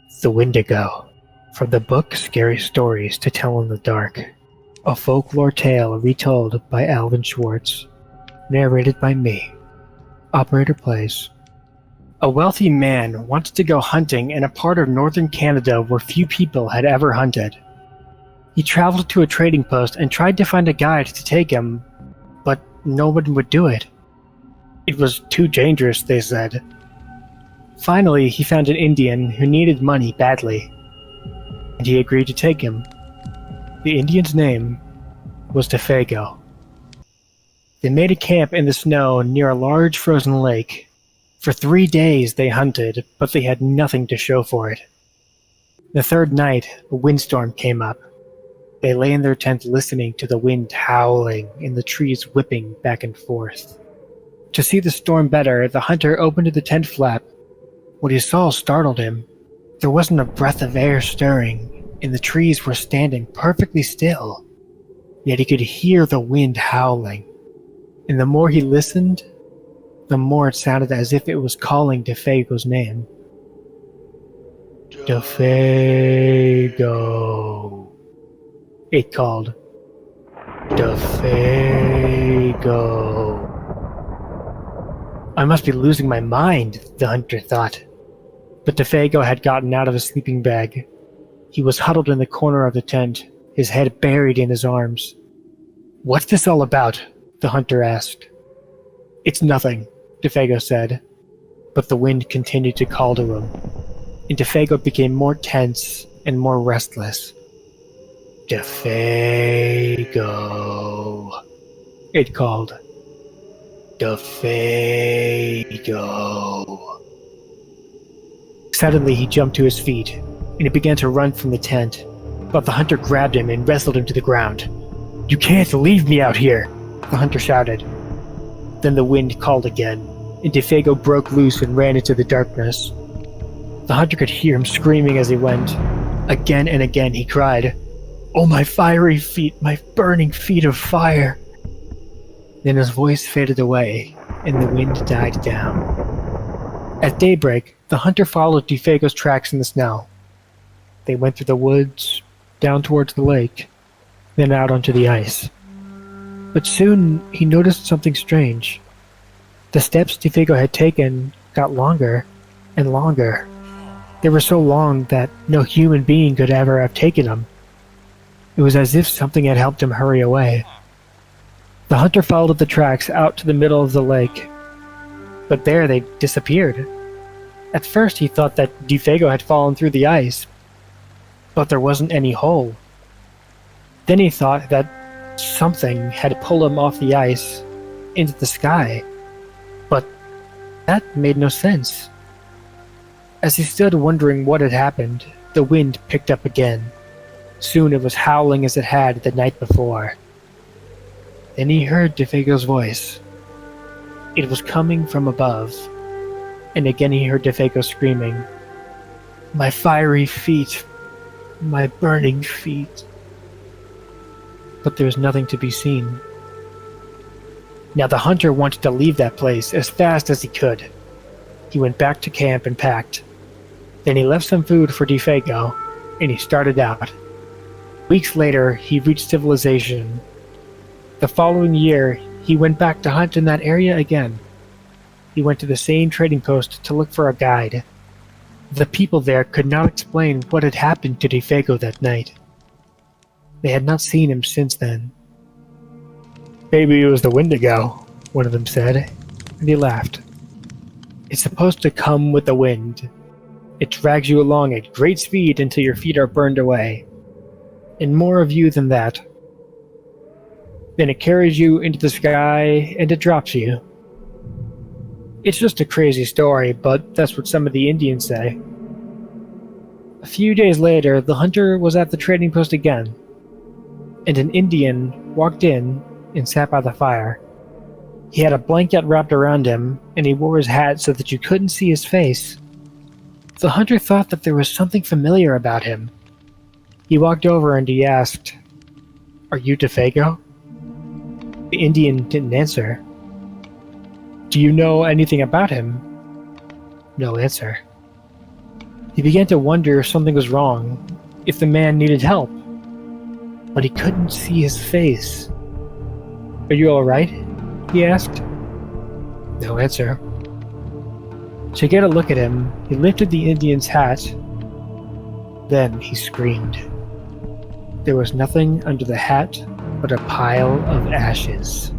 The Wendigo, from the book Scary Stories to Tell in the Dark, a folklore tale retold by Alvin Schwartz, narrated by me, OperatorPlays. A wealthy man wanted to go hunting in a part of northern Canada where few people had ever hunted. He traveled to a trading post and tried to find a guide to take him, but no one would do it. It was too dangerous, they said. Finally, he found an Indian who needed money badly, and he agreed to take him. The Indian's name was Defago. They made a camp in the snow near a large frozen lake. For 3 days they hunted, but they had nothing to show for it. The third night, a windstorm came up. They lay in their tent listening to the wind howling and the trees whipping back and forth. To see the storm better, the hunter opened the tent flap. What he saw startled him. There wasn't a breath of air stirring, and the trees were standing perfectly still. Yet he could hear the wind howling. And the more he listened, the more it sounded as if it was calling Defago's name. Defago. It called. Defago. I must be losing my mind, the hunter thought. But Defago had gotten out of his sleeping bag. He was huddled in the corner of the tent, his head buried in his arms. "What's this all about?" the hunter asked. "It's nothing," Defago said, but the wind continued to call to him, and Defago became more tense and more restless. "Defago," it called. "Defago." Suddenly he jumped to his feet, and he began to run from the tent, but the hunter grabbed him and wrestled him to the ground. "You can't leave me out here," the hunter shouted. Then the wind called again, and Defago broke loose and ran into the darkness. The hunter could hear him screaming as he went. Again and again he cried, "Oh, my fiery feet, my burning feet of fire!" Then his voice faded away, and the wind died down. At daybreak, the hunter followed Defago's tracks in the snow. They went through the woods, down towards the lake, then out onto the ice. But soon he noticed something strange. The steps Defago had taken got longer and longer. They were so long that no human being could ever have taken them. It was as if something had helped him hurry away. The hunter followed the tracks out to the middle of the lake, but there they disappeared. At first he thought that Defago had fallen through the ice, but there wasn't any hole. Then he thought that something had pulled him off the ice into the sky, but that made no sense. As he stood wondering what had happened, the wind picked up again. Soon it was howling as it had the night before. Then he heard Defago's voice. It was coming from above, and again he heard Defago screaming, "My fiery feet, my burning feet." But there was nothing to be seen. Now the hunter wanted to leave that place as fast as he could. He went back to camp and packed. Then he left some food for Defago, and he started out. Weeks later, he reached civilization. The following year, he went back to hunt in that area again. He went to the same trading post to look for a guide. The people there could not explain what had happened to Defago that night. They had not seen him since then. "Maybe it was the Wendigo," one of them said, and he laughed. "It's supposed to come with the wind. It drags you along at great speed until your feet are burned away. And more of you than that. Then it carries you into the sky and it drops you. It's just a crazy story, but that's what some of the Indians say." A few days later, the hunter was at the trading post again, and an Indian walked in and sat by the fire. He had a blanket wrapped around him, and he wore his hat so that you couldn't see his face. The hunter thought that there was something familiar about him. He walked over and he asked, "Are you Defago?" The Indian didn't answer. "Do you know anything about him?" No answer. He began to wonder if something was wrong, if the man needed help. But he couldn't see his face. "Are you alright?" he asked. No answer. To get a look at him, he lifted the Indian's hat. Then he screamed. There was nothing under the hat but a pile of ashes.